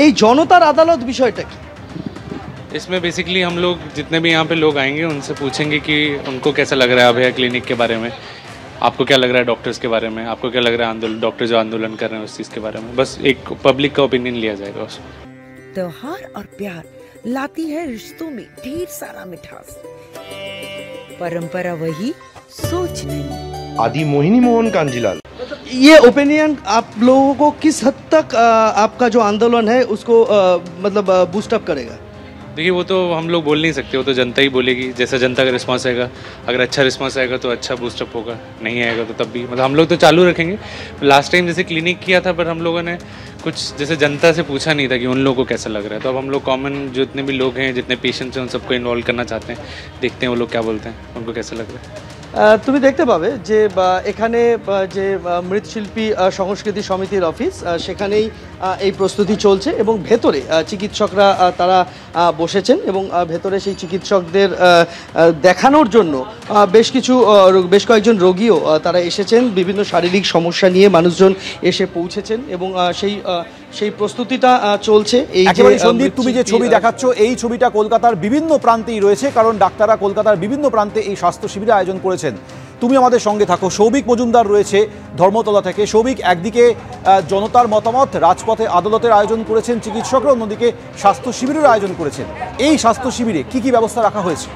এই জনতার আদালত বিষয়টা কি? इसमें बेसिकली हम लोग जितने भी यहाँ पे लोग आएंगे उनसे पूछेंगे कि उनको कैसा लग रहा है अभया क्लिनिक के बारे में, आपको क्या लग रहा है डॉक्टर्स के बारे में, आपको क्या लग रहा है डॉक्टर जो आंदोलन कर रहे हैं उस चीज़ के बारे में। बस एक पब्लिक का ओपिनियन लिया जाएगा उसमें। त्योहार और प्यार लाती है रिश्तों में ढेर सारा मिठास, परंपरा वही सोच नहीं। आदि मोहिनी मोहन कांजीलाल, ये ओपिनियन आप लोगों को किस हद तक आपका जो आंदोलन है उसको मतलब बूस्ट अप करेगा? देखिए वो तो हम लोग बोल नहीं सकते, वो तो जनता ही बोलेगी। जैसा जनता का रिस्पांस आएगा, अगर अच्छा रिस्पांस आएगा तो अच्छा बूस्टअप होगा, नहीं आएगा तो तब भी मतलब हम लोग तो चालू रखेंगे। लास्ट टाइम जैसे क्लिनिक किया था पर हम लोगों ने कुछ जैसे जनता से पूछा नहीं था कि उन लोगों को कैसा लग रहा है, तो अब हम लोग कॉमन जितने भी लोग हैं, जितने पेशेंट्स हैं, उन सबको इन्वॉल्व करना चाहते हैं। देखते हैं वो लोग क्या बोलते हैं, उनको कैसा लग रहा है। তুমি দেখতে পাবে যে এখানে যে মৃৎশিল্পী সংস্কৃতি সমিতির অফিস সেখানেই এই প্রস্তুতি চলছে এবং ভেতরে চিকিৎসকরা তারা বসেছেন এবং ভেতরে সেই চিকিৎসকদের দেখানোর জন্য বেশ কয়েকজন রোগীও তারা এসেছেন, বিভিন্ন শারীরিক সমস্যা নিয়ে মানুষজন এসে পৌঁছেছেন এবং সেই প্রস্তুতিটা চলছে। এই যে সন্দীপ, তুমি যে ছবি দেখাচ্ছ এই ছবিটা কলকাতার বিভিন্ন প্রান্তেই রয়েছে, কারণ ডাক্তাররা কলকাতার বিভিন্ন প্রান্তে এই স্বাস্থ্য শিবিরে আয়োজন করেছেন। তুমি আমাদের সঙ্গে থাকো। সৌভিক মজুমদার রয়েছে ধর্মতলা থেকে। সৌভিক, একদিকে জনতার মতামত, রাজপথে আদালতের আয়োজন করেছেন চিকিৎসকরা, অন্যদিকে স্বাস্থ্য শিবিরের আয়োজন করেছেন। এই স্বাস্থ্য শিবিরে কি কি ব্যবস্থা রাখা হয়েছে?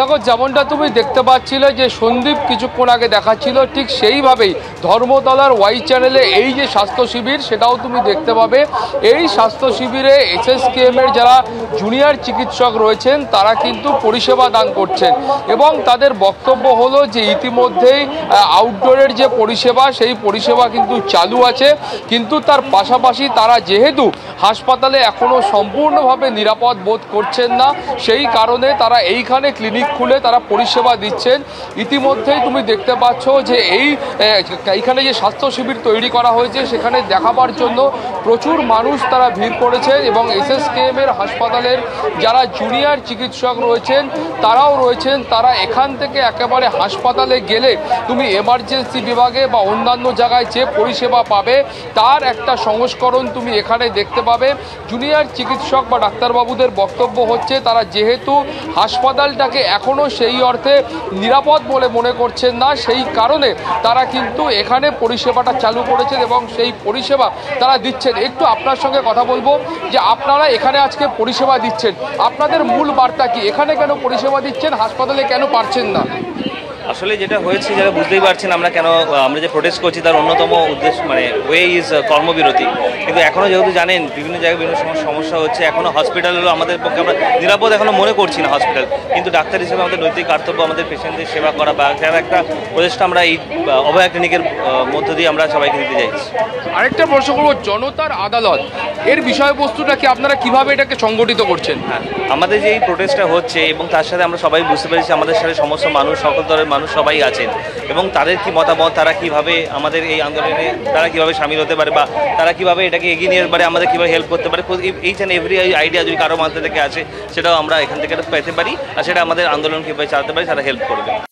দেখো, যেমনটা তুমি দেখতে পাচ্ছিলে যে সন্দীপ কিছুক্ষণ আগে দেখাচ্ছিল, ঠিক সেইভাবেই ধর্মতলার ওয়াই চ্যানেলে এই যে স্বাস্থ্য শিবির সেটাও তুমি দেখতে পাবে। এই স্বাস্থ্য শিবিরে এসএসকেএমের যারা জুনিয়র চিকিৎসক রয়েছেন তারা কিন্তু পরিষেবা দান করছেন এবং তাদের বক্তব্য হলো যে ইতিমধ্যেই আউটডোরের যে পরিষেবা সেই পরিষেবা কিন্তু চালু আছে, কিন্তু তার পাশাপাশি তারা যেহেতু হাসপাতালে এখনও সম্পূর্ণভাবে নিরাপদ বোধ করছেন না, সেই কারণে তারা এইখানে ক্লিনিক খুলে তারা পরিষেবা দিচ্ছেন। ইতিমধ্যেই তুমি দেখতে পাচ্ছ যে এইখানে যে স্বাস্থ্য শিবির তৈরি করা হয়েছে সেখানে দেখাবার জন্য প্রচুর মানুষ তারা ভিড় করেছেন এবং এসএসকেএমের হাসপাতালের যারা জুনিয়র চিকিৎসক রয়েছেন তারাও রয়েছেন। তারা এখান থেকে একেবারে হাসপাতালে গেলে তুমি এমার্জেন্সি বিভাগে বা অন্যান্য জায়গায় যে পরিষেবা পাবে তার একটা সংস্করণ তুমি এখানে দেখতে পাবে। জুনিয়র চিকিৎসক বা ডাক্তারবাবুদের বক্তব্য হচ্ছে তারা যেহেতু হাসপাতালটাকে এখনও সেই অর্থে নিরাপদ বলে মনে করছেন না, সেই কারণে তারা কিন্তু এখানে পরিষেবাটা চালু করেছেন এবং সেই পরিষেবা তারা দিচ্ছেন। একটু আপনার সঙ্গে কথা বলবো যে আপনারা এখানে আজকে পরিষেবা দিচ্ছেন, আপনাদের মূল বার্তা কি? এখানে কেন পরিষেবা দিচ্ছেন, হাসপাতালে কেন পারছেন না? আসলে যেটা হয়েছে যারা বুঝতেই পারছেন আমরা যে প্রোটেস্ট করছি তার অন্যতম উদ্দেশ্য ওয়ে ইজ কর্মবিরতি, কিন্তু এখনও যেহেতু জানেন বিভিন্ন জায়গায় বিভিন্ন সমস্যা হচ্ছে, এখনও হসপিটালগুলো আমাদের পক্ষে আমরা নিরাপদ এখনও মনে করছি না হসপিটাল, কিন্তু ডাক্তার হিসেবে আমাদের নৈতিক কর্তব্য আমাদের পেশেন্টদের সেবা করা বা যারা একটা প্রচেষ্টা আমরা এই অভয়া ক্লিনিকের মধ্য দিয়ে আমরা সবাইকে দিতে চাইছি। আরেকটা প্রশ্ন করবো, জনতার আদালত এর বিষয়বস্তুটা কি আপনারা কিভাবে এটাকে সংগঠিত করছেন? হ্যাঁ, আমাদের যে এই প্রোটেস্টটা হচ্ছে এবং তার সাথে আমরা সবাই বুঝতে পেরেছি আমাদের সাথে সমস্ত মানুষ, সকল দলের মানুষ সবাই আছেন এবং তাদের কি মতামত, তারা কিভাবে আমাদের এই আন্দোলনে তারা কিভাবে সামিল হতে পারে বা তারা কিভাবে এটাকে এগিয়ে নিয়ে পারে, আমাদের কিভাবে হেল্প করতে পারে, এইচ অ্যান্ড এভরি আইডিয়া যদি কারো মাথা থেকে আসে সেটাও আমরা এখান থেকে পেতে পারি আর সেটা আমাদের আন্দোলন কীভাবে চালাতে পারি তারা হেল্প করবে।